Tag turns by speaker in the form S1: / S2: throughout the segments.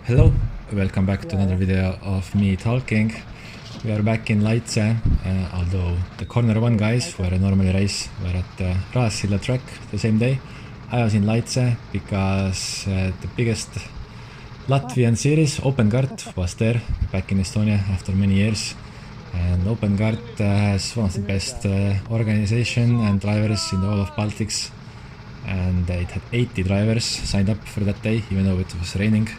S1: Hello, welcome back to another video of me talking. We are back in Laitse, although the corner one guys where I normally race were at the Rallypark track the same day. I was in Laitse because the biggest Latvian series, Openkart, was there back in Estonia after many years. And Openkart has one of the best organization and drivers in the whole of Baltics. And it had 80 drivers signed up for that day, even though it was raining.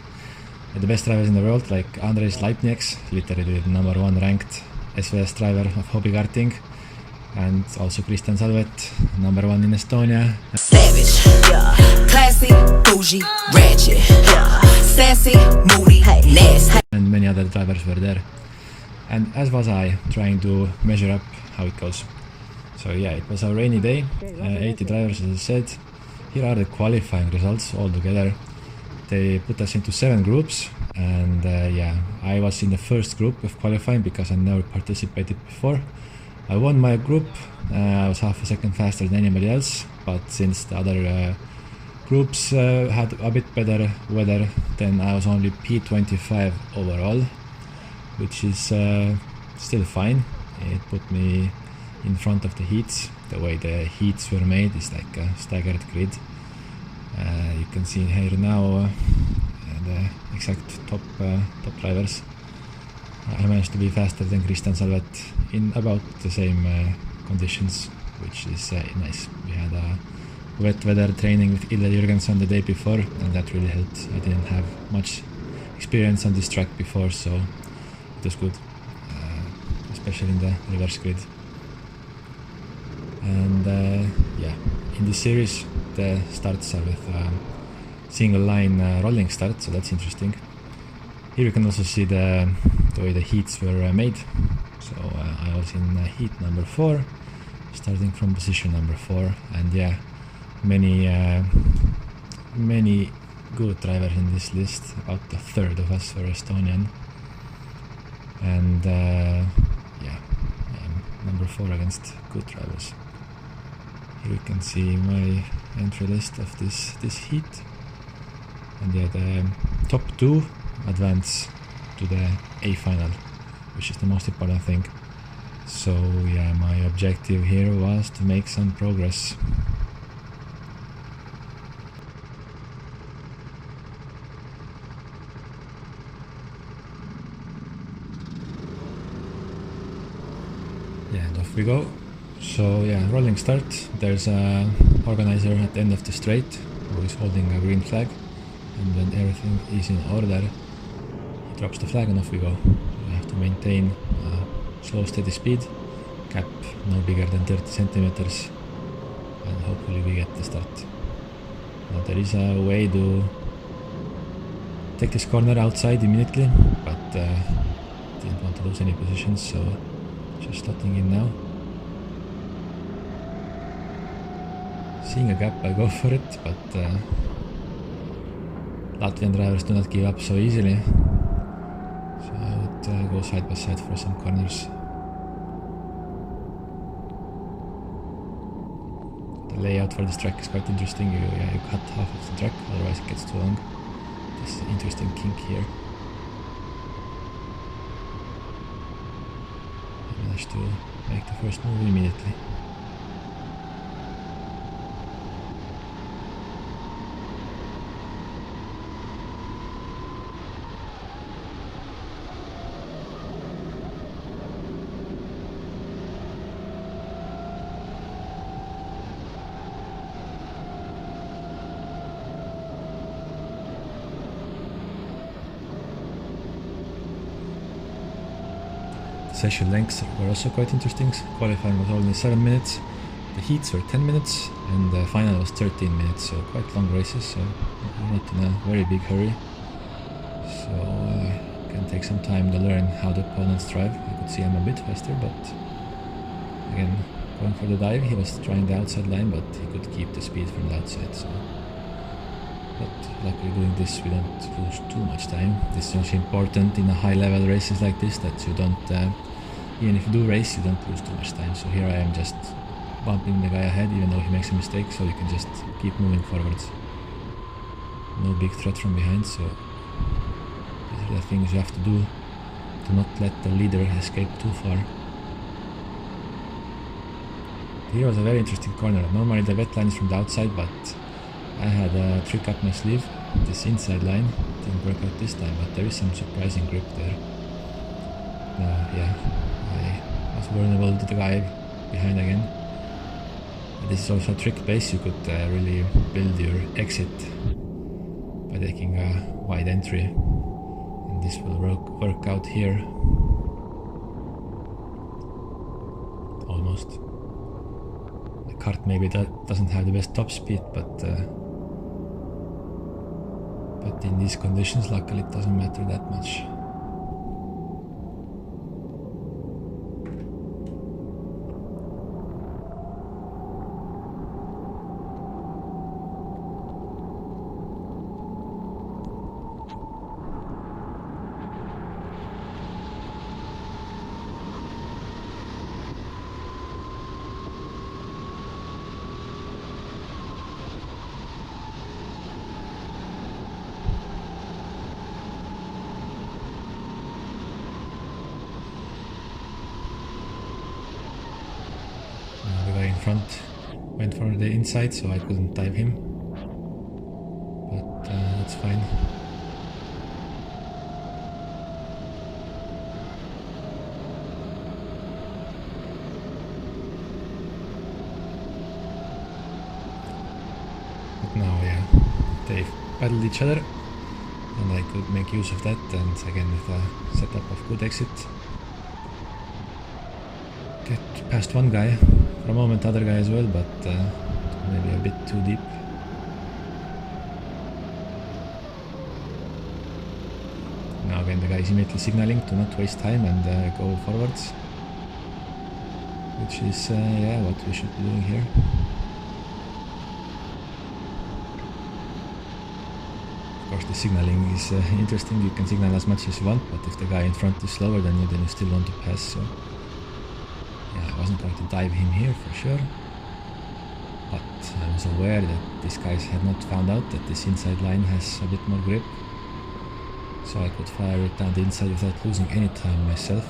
S1: The best drivers in the world, like Laitse, literally the #1 ranked SVS driver of hobby karting, and also Kristjan Salvet, #1 in Estonia.
S2: Savage, yeah. Classy, bougie, ratchet, yeah. Sassy, moody, nasty.
S1: And many other drivers were there. And as was I, trying to measure up how it goes. So yeah, it was a rainy day, 80 drivers as I said. Here are the qualifying results all together. They put us into 7 groups, and yeah, I was in the first group of qualifying because I never participated before. I won my group, I was half a second faster than anybody else, but since the other groups had a bit better weather, then I was only P25 overall, which is still fine. It put me in front of the heats. The way the heats were made is like a staggered grid. You can see here now the exact top drivers. I managed to be faster than Kristjan Salvet in about the same conditions, which is nice. We had a wet weather training with Ille Jürgensen the day before, and that really helped. I didn't have much experience on this track before, so it was good, especially in the reverse grid. And yeah, in this series the starts are with single line rolling start, so that's interesting. Here you can also see the way the heats were made. So I was in heat number 4, starting from position number 4, and yeah, many good drivers in this list. About a third of us were Estonian, and yeah, number 4 against good drivers. Here you can see my entry list of this heat, and yeah, the top 2 advance to the A final, which is the most important thing. So yeah, my objective here was to make some progress. Yeah, and off we go. So yeah, rolling start. There's a organizer at the end of the straight who is holding a green flag, and when everything is in order, he drops the flag and off we go. We have to maintain a slow steady speed, gap no bigger than 30 centimeters, and hopefully we get the start. Now there is a way to take this corner outside immediately, but didn't want to lose any positions, so just slotting in now. Seeing a gap, I go for it, but Latvian drivers do not give up so easily, so I would go side by side for some corners. The layout for this track is quite interesting. You cut half of the track, otherwise it gets too long. This is an interesting kink here. I managed to make the first move immediately. Session lengths were also quite interesting. Qualifying was only 7 minutes, the heats were 10 minutes, and the final was 13 minutes, so quite long races, so we're not in a very big hurry. So it can take some time to learn how the opponents drive. You could see I'm a bit faster, but again, going for the dive, he was trying the outside line, but he could keep the speed from the outside, so. But luckily doing this, we don't lose too much time. This is also important in a high-level races like this, that you don't, even if you do race, you don't lose too much time. So here I am just bumping the guy ahead, even though he makes a mistake, so you can just keep moving forwards. No big threat from behind, so These are the things you have to do to not let the leader escape too far. Here was a very interesting corner. Normally the wet line is from the outside, but I had a trick up my sleeve. This inside line didn't work out this time, but there is some surprising grip there. Yeah, I was vulnerable to the guy behind again. This is also a trick place. You could really build your exit by taking a wide entry, and this will work out here. Almost. The kart maybe doesn't have the best top speed, but in these conditions, luckily, it doesn't matter that much. Front went for the inside, so I couldn't dive him, but that's fine. But now, yeah, they battled each other, and I could make use of that, and again with a setup of good exit, get past one guy. For a moment other guy as well, but maybe a bit too deep. Now again the guy is immediately signaling to not waste time and go forwards, which is yeah, what we should be doing here. Of course the signaling is interesting. You can signal as much as you want, but if the guy in front is slower than you, then you still want to pass. So yeah, I wasn't going to dive him here for sure, but I was aware that these guys had not found out that this inside line has a bit more grip, so I could fire it down the inside without losing any time myself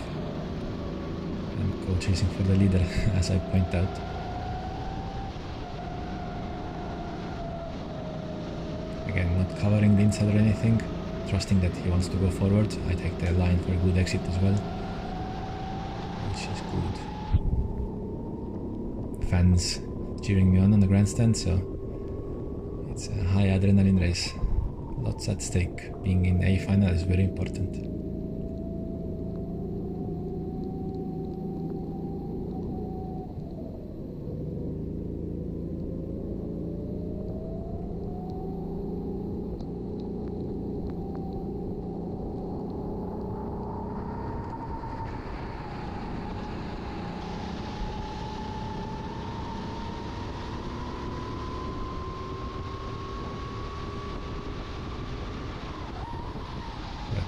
S1: and go chasing for the leader as I point out. Again, not covering the inside or anything, trusting that he wants to go forward. I take the line for a good exit as well, which is good. Fans cheering me on the grandstand, so it's a high adrenaline race. Lots at stake. Being in A final is very important.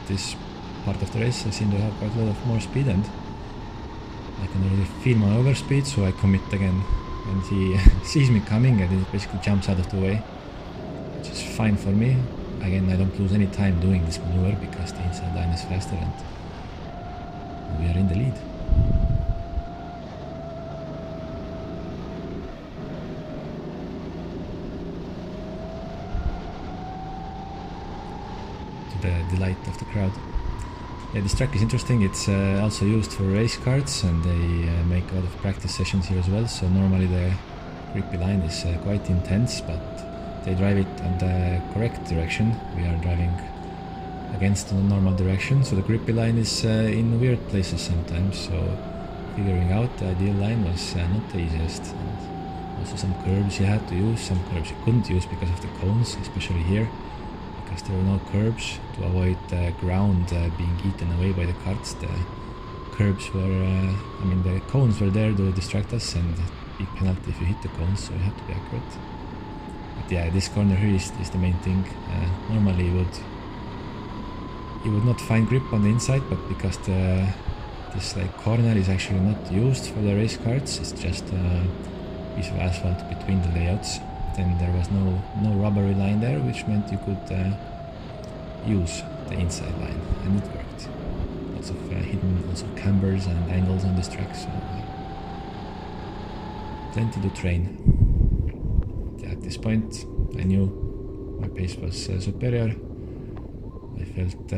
S1: This part of the race I seem to have quite a lot of more speed, and I can already feel my overspeed, so I commit again, and he sees me coming and he basically jumps out of the way, which is fine for me. Again, I don't lose any time doing this maneuver because the inside line is faster and we are in the lead. The delight of the crowd. Yeah, this track is interesting. It's also used for race karts, and they make a lot of practice sessions here as well. So normally the grippy line is quite intense, but they drive it in the correct direction. We are driving against the normal direction, so the grippy line is in weird places sometimes. So figuring out the ideal line was not the easiest. And also some curbs you had to use, some curbs you couldn't use because of the cones, especially here. Because there were no curbs to avoid the ground being eaten away by the carts. The curbs were, I mean the cones were there to distract us, and big penalty if you hit the cones, so you have to be accurate. But yeah, this corner here is the main thing. Normally you would not find grip on the inside, but because this like corner is actually not used for the race carts, it's just a piece of asphalt between the layouts. Then there was no rubbery line there, which meant you could use the inside line, and it worked. Lots of hidden also cambers and angles on this track, so plenty to train. Yeah, at this point I knew my pace was superior. I felt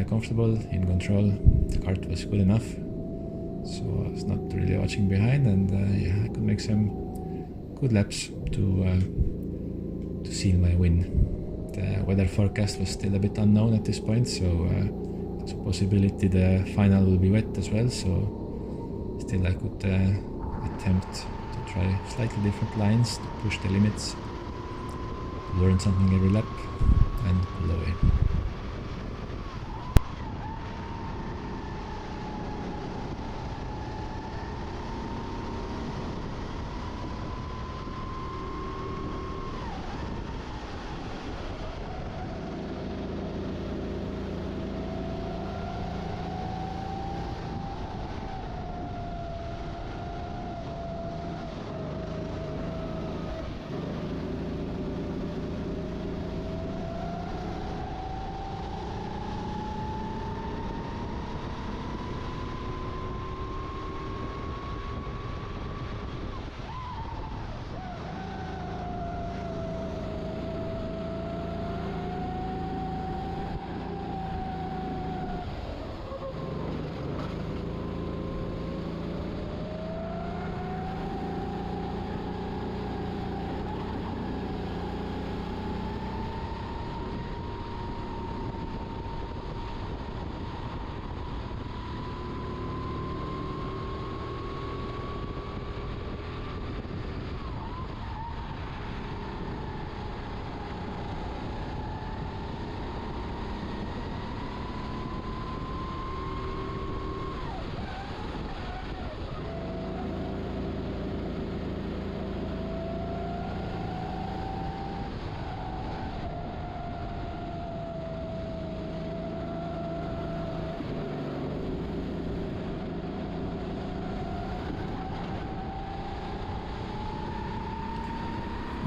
S1: comfortable, in control, the kart was good enough, so I was not really watching behind, and yeah, I could make some good laps to seal my win. The weather forecast was still a bit unknown at this point, so there's a possibility the final will be wet as well, so still I could attempt to try slightly different lines to push the limits, to learn something every lap and pull away.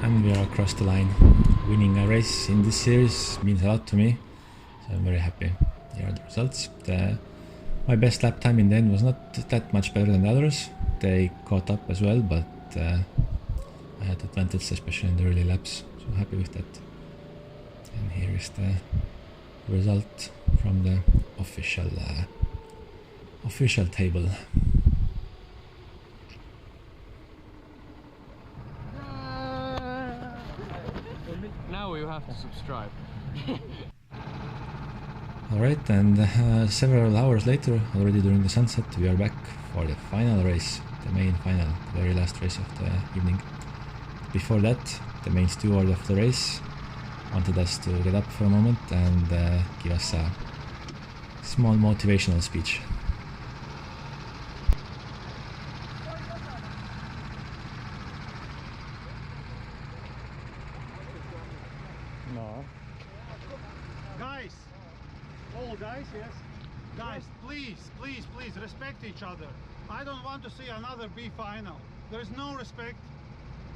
S1: And we are across the line. Winning a race in this series means a lot to me, so I'm very happy. Here are the results. My best lap time in the end was not that much better than the others. They caught up as well, but I had advantage, especially in the early laps, so happy with that. And here is the result from the official table.
S3: Now you have to subscribe.
S1: Alright, and several hours later, already during the sunset, we are back for the final race, the main final, the very last race of the evening. Before that, the main steward of the race wanted us to get up for a moment and give us a small motivational speech.
S4: Guys, all guys, yes. Guys, please respect each other. I don't want to see another B final. There is no respect.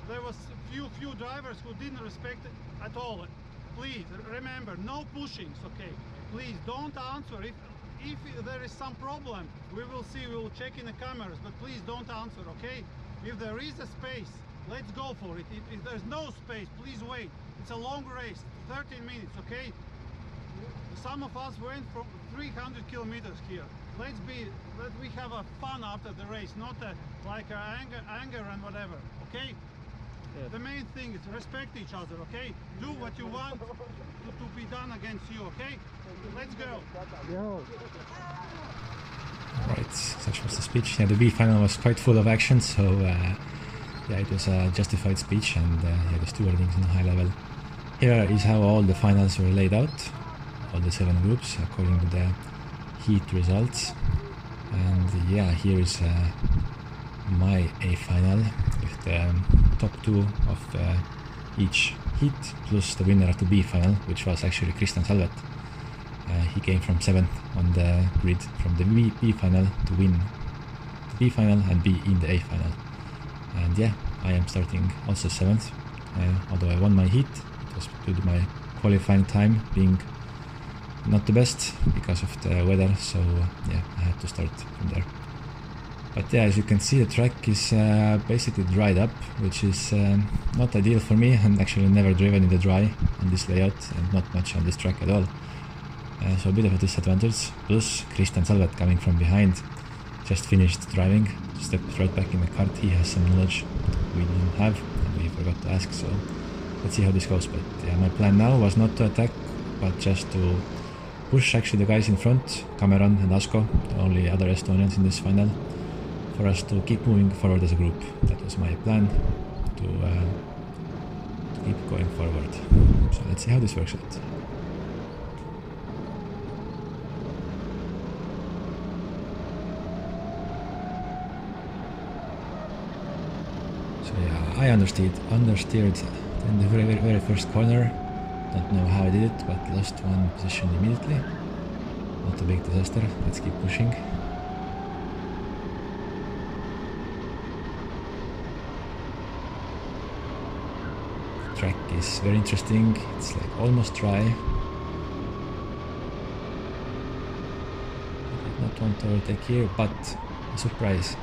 S4: There was few drivers who didn't respect it at all. Please remember, no pushings, okay? Please don't answer. If there is some problem, we will see, we will check in the cameras, but please don't answer, okay? If there is a space, let's go for it. If there's no space, please wait. It's a long race, 13 minutes, okay? Some of us went from 300 kilometers here. Let we have a fun after the race, not like anger and whatever, okay? Yes. The main thing is respect each other, okay? Do what you want to be done against you, okay? Let's go.
S1: Right, such was the speech. Yeah, the B final was quite full of action, so yeah, it was a justified speech, and yeah, the stewarding is on a high level. Here is how all the finals were laid out, all the 7 groups according to the heat results. And yeah, here is my A final with the top 2 of each heat plus the winner of the B final, which was actually Christian Salvet. He came from 7th on the grid from the B final to win the B final and be in the A final. And yeah, I am starting also 7th, although I won my heat. It was due to my qualifying time being not the best because of the weather, so yeah, I had to start from there. But yeah, as you can see, the track is basically dried up, which is not ideal for me. I'm actually never driven in the dry on this layout and not much on this track at all. So a bit of a disadvantage. Plus Kristjan Salvet coming from behind, just finished driving, stepped right back in the cart. He has some knowledge we didn't have and we forgot to ask, so let's see how this goes. But yeah, my plan now was not to attack, but just to push actually the guys in front, Cameron and Asko, the only other Estonians in this final, for us to keep moving forward as a group. That was my plan, to keep going forward. So let's see how this works out. So yeah, I understeered in the very first corner. Don't know how I did it, but lost one position immediately. Not a big disaster, let's keep pushing. The track is very interesting, it's like almost dry. I did not want to overtake here, but a surprise.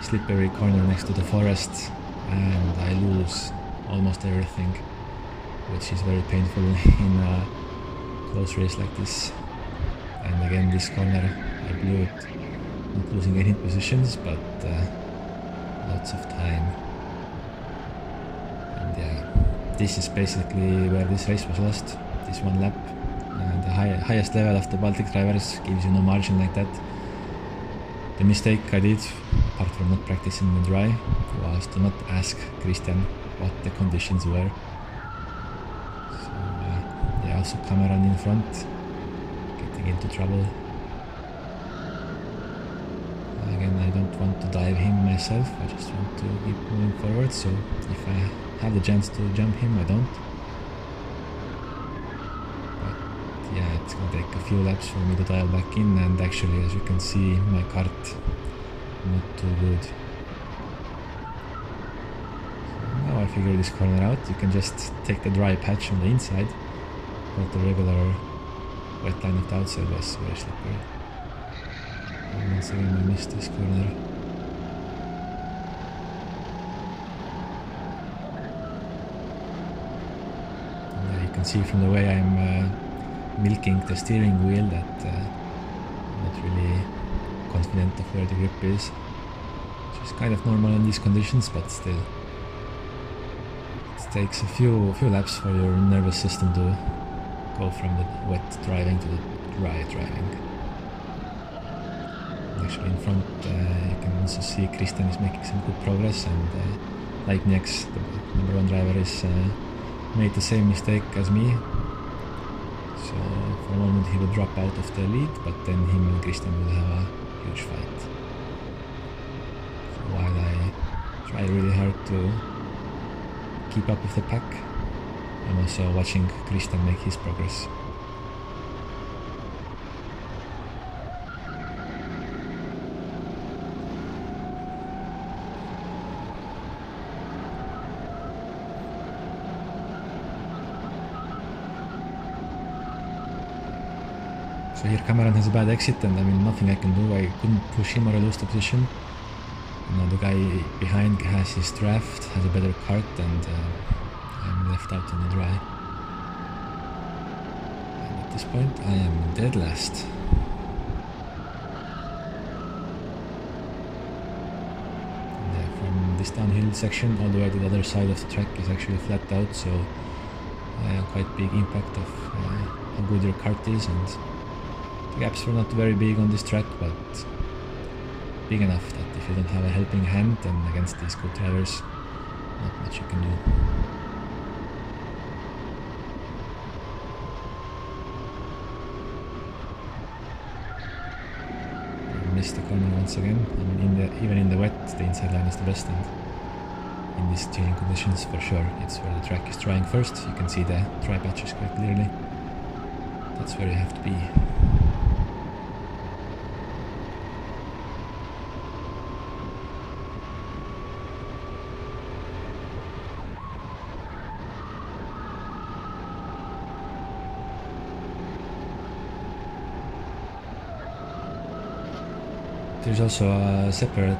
S1: Slippery corner next to the forest and I lose almost everything, which is very painful in a close race like this. And again, this corner I blew it, not losing any positions, but lots of time. And yeah, this is basically where this race was lost, this one lap. The highest level of the Baltic drivers gives you no margin like that. The mistake I did, apart from not practicing in the dry, was to not ask Kristjan what the conditions were. So yeah, also Cameron in front, getting into trouble. Again, I don't want to dive him myself, I just want to keep moving forward, so if I have the chance to jump him, I don't. But yeah, it's gonna take a few laps for me to dial back in, and actually, as you can see, my kart not too good. So now I figured this corner out. You can just take the dry patch on the inside, but the regular wet line of the outside was very slippery. And once again I missed this corner. And you can see from the way I'm milking the steering wheel that I'm not really confident of where the grip is, which is kind of normal in these conditions, but still it takes a few laps for your nervous system to go from the wet driving to the dry driving. And actually in front you can also see Kristjan is making some good progress, and Laitse, the number one driver, is made the same mistake as me. So for a moment he will drop out of the lead, but then him and Kristjan will have a huge fight. So while I try really hard to keep up with the pack, I'm also watching Kristjan make his progress. So here Cameron has a bad exit, and I mean nothing I can do. I couldn't push him or I lose the position. And now the guy behind has his draft, has a better kart, and I'm left out in the dry. And at this point I am dead last. And from this downhill section all the way to the other side of the track is actually flat out, so quite big impact of how good your kart is, and the gaps were not very big on this track, but big enough that if you don't have a helping hand, then against these good drivers, not much you can do. I missed the corner once again. I mean, even in the wet, the inside line is the best, and in these changing conditions, for sure, it's where the track is drying first. You can see the dry patches quite clearly. That's where you have to be. There's also a separate,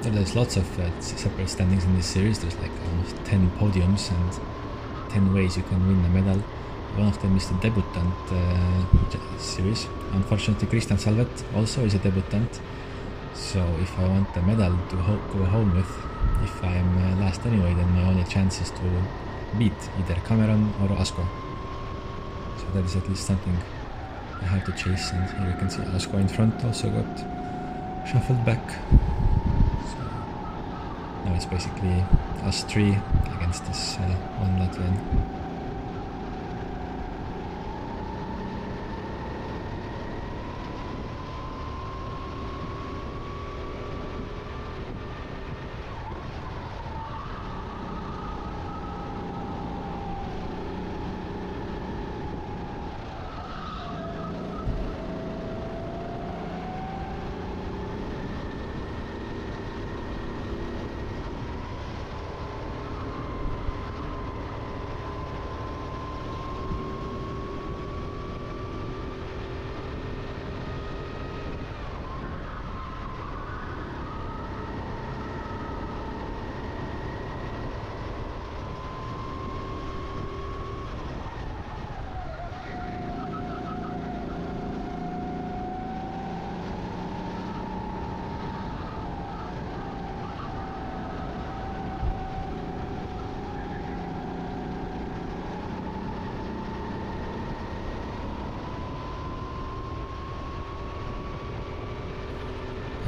S1: there's lots of separate standings in this series. There's like almost 10 podiums and 10 ways you can win a medal. One of them is the debutant series. Unfortunately, Christian Salvet also is a debutant. So if I want a medal to go home with, if I'm last anyway, then my only chance is to beat either Cameron or Asko. So that is at least something I have to chase, and here you can see Asko in front also got shuffled back. So now it's basically us three against this one Latvian.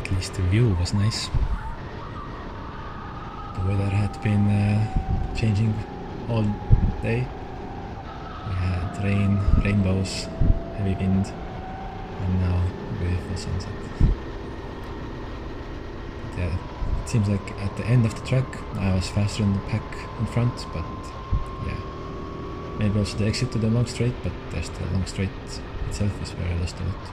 S1: At least the view was nice. The weather had been changing all day. We had rain, rainbows, heavy wind, and now a beautiful sunset. But yeah, it seems like at the end of the track I was faster than the pack in front, but yeah, maybe also the exit to the long straight, but there's the long straight itself is where I lost a lot.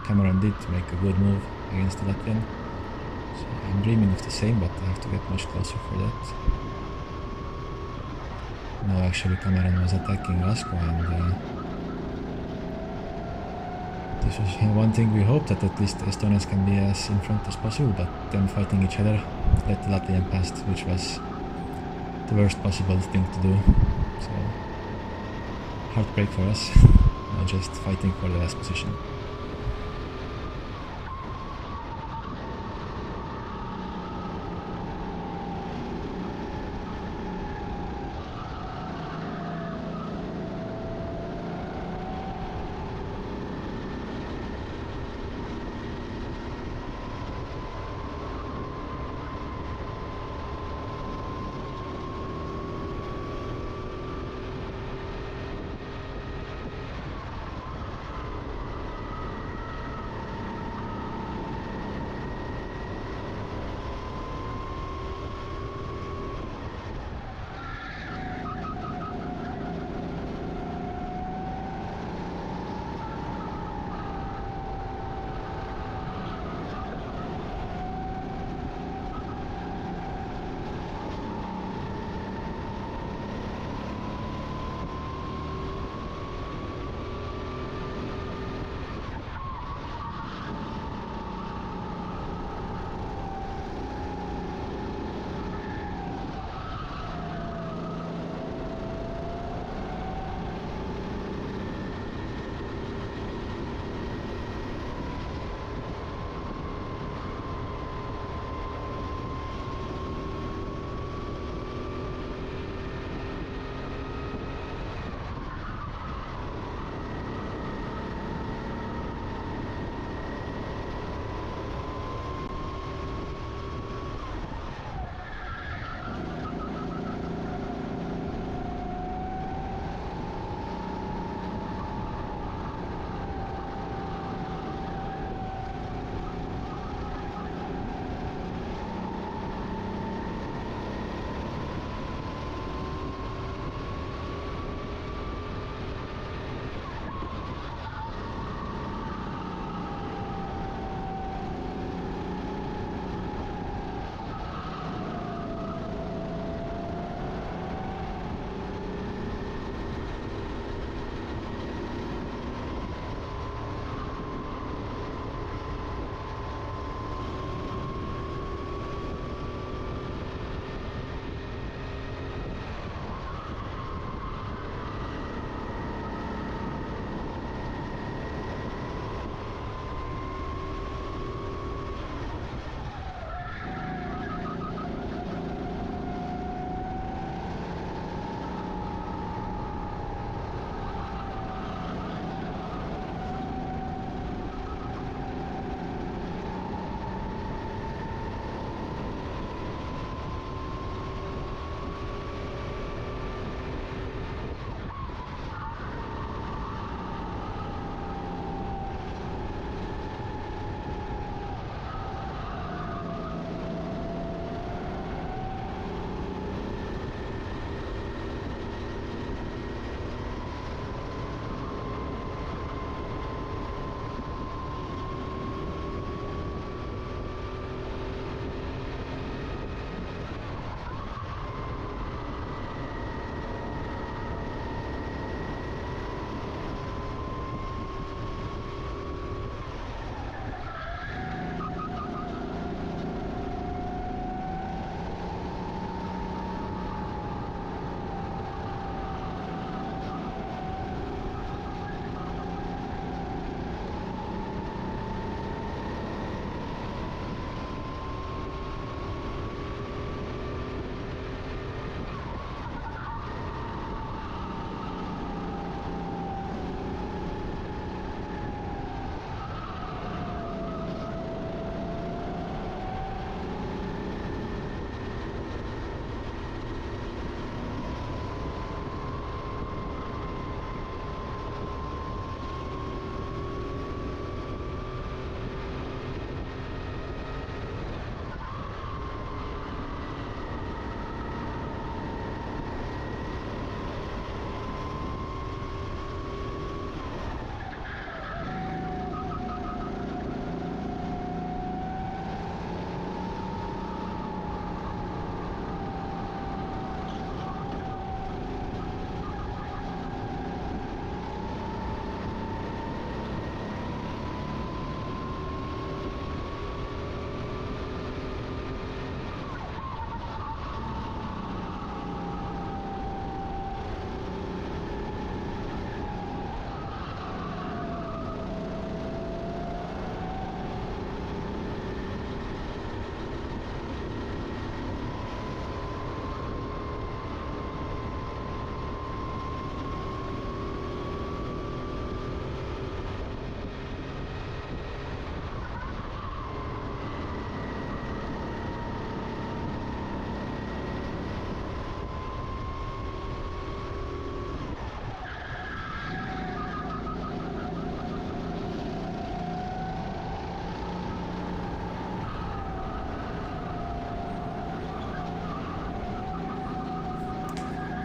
S1: Cameron did make a good move against the Latvian, so I'm dreaming of the same, but I have to get much closer for that. No, actually Cameron was attacking Asko, and this was one thing we hoped, that at least the Estonians can be as in front as possible, but them fighting each other let the Latvian past, which was the worst possible thing to do. So heartbreak for us, not just fighting for the last position.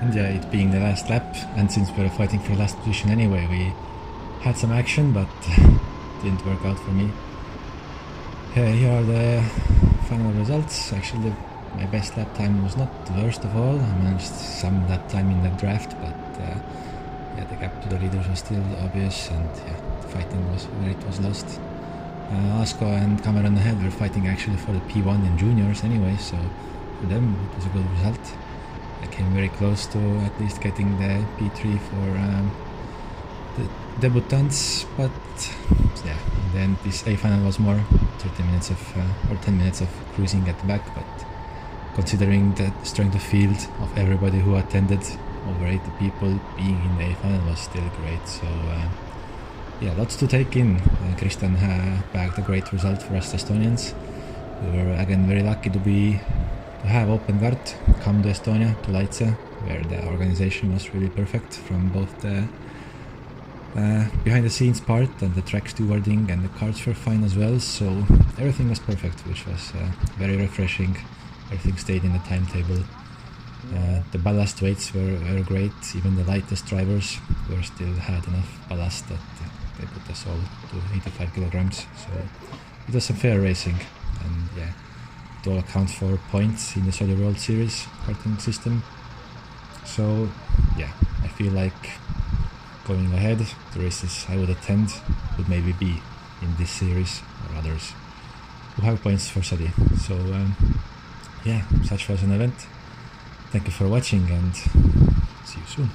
S1: And yeah, it being the last lap, and since we were fighting for last position anyway, we had some action, but didn't work out for me. Here are the final results. Actually, my best lap time was not the worst of all. I managed some lap time in the draft, but yeah, the gap to the leaders was still obvious, and yeah, the fighting was where it was lost. Asko and Cameron ahead were fighting actually for the P1 in juniors anyway, so for them it was a good result. I came very close to at least getting the P3 for the debutants, but yeah, then this A final was more 30 minutes of or 10 minutes of cruising at the back, but considering the strength of field of everybody who attended, over 80 people, being in the A final was still great. So yeah, lots to take in. Kristjan bagged a great result for us Estonians. We were again very lucky to have Openkart come to Estonia, to Laitse, where the organization was really perfect from both the behind the scenes part and the track stewarding, and the carts were fine as well, so everything was perfect, which was very refreshing. Everything stayed in the timetable. The ballast weights were great. Even the lightest drivers still had enough ballast that they put us all to 85 kilograms, so it was some fair racing, and yeah, it all accounts for points in the sodiworldseries karting system. So yeah, I feel like going ahead, the races I would attend would maybe be in this series or others who have points for Sodi. So yeah, such was an event. Thank you for watching, and see you soon.